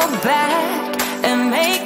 And we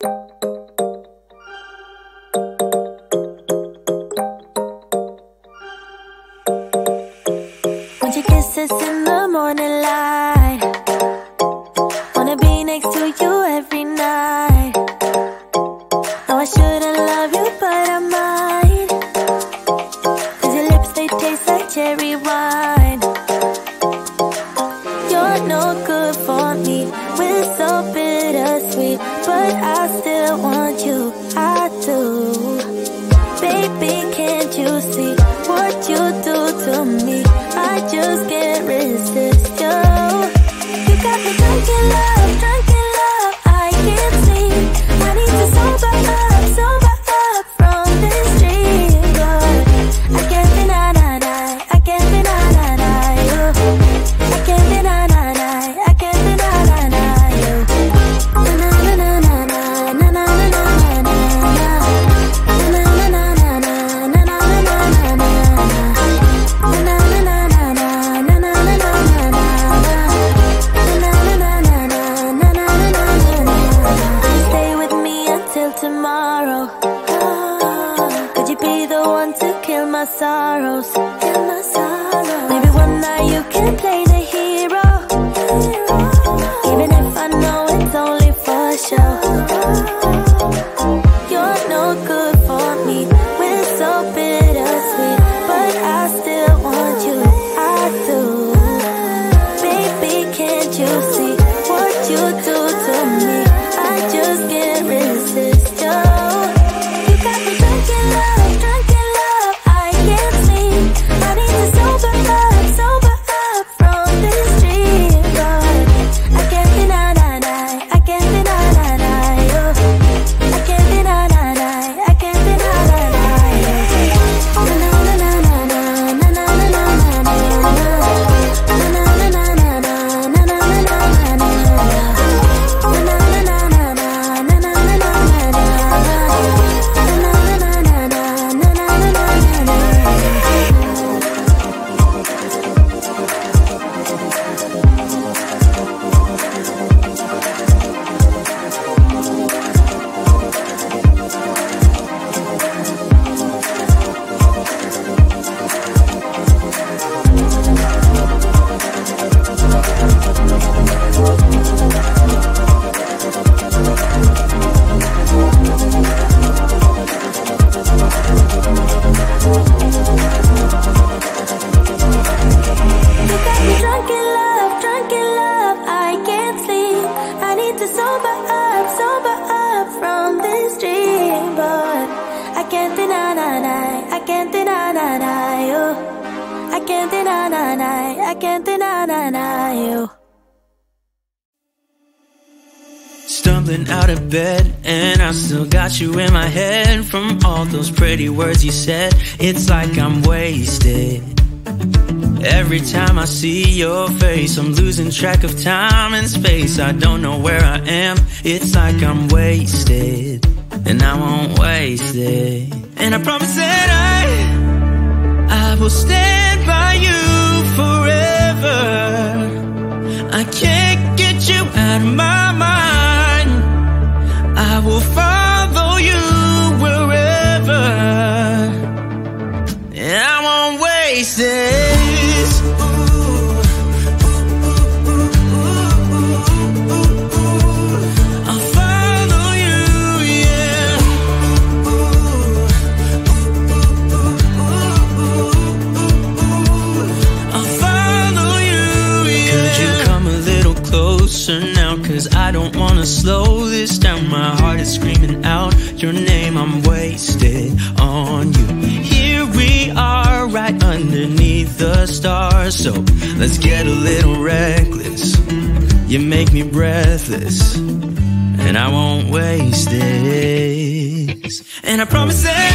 Want your kisses in the morning light, wanna be next to you every night. No, I shouldn't love you, but I might, 'cause your lips, they taste like cherry wine. You're no good for me, we're so bittersweet, but I still want you, I do. Baby, can't you see what you do to me? I just can't resist you. You got me drunk in love, I can't sleep. I need to sober up from this dream, but I can't deny, I can't deny you. I can't deny, I can't deny you. Na na na na na na na na na na na. Na na na na na na na na na na. Tomorrow, could you be the one to kill my sorrows? Maybe one night you can play the hero, even if I know it's only for show. You're no good for me, we're so bittersweet, but I still want you, I do. Baby, can't you see what you do to me? I just can't resist. You got me drunk in love, I can't sleep. I need to sober up from this dream, but I can't deny, I can't deny you. I can't deny, I can't deny you. Na na na na na na na na na na. Na na na na na na na na na na. I can't deny you. Stumbling out of bed, and I still got you in my head. From all those pretty words you said, it's like I'm wasted. Every time I see your face, I'm losing track of time and space. I don't know where I am, it's like I'm wasted, and I won't waste it. And I promise that I will stand by you forever. I can't get you out of my mind. I will follow you wherever, and I won't waste this. I'll follow you, yeah. I'll follow you, yeah. Could you come a little closer now? 'Cause I don't wanna slow this down. My heart is screaming out your name. I'm wasted on you. Here we are, right underneath the stars. So let's get a little reckless. You make me breathless, and I won't waste this. And I promise that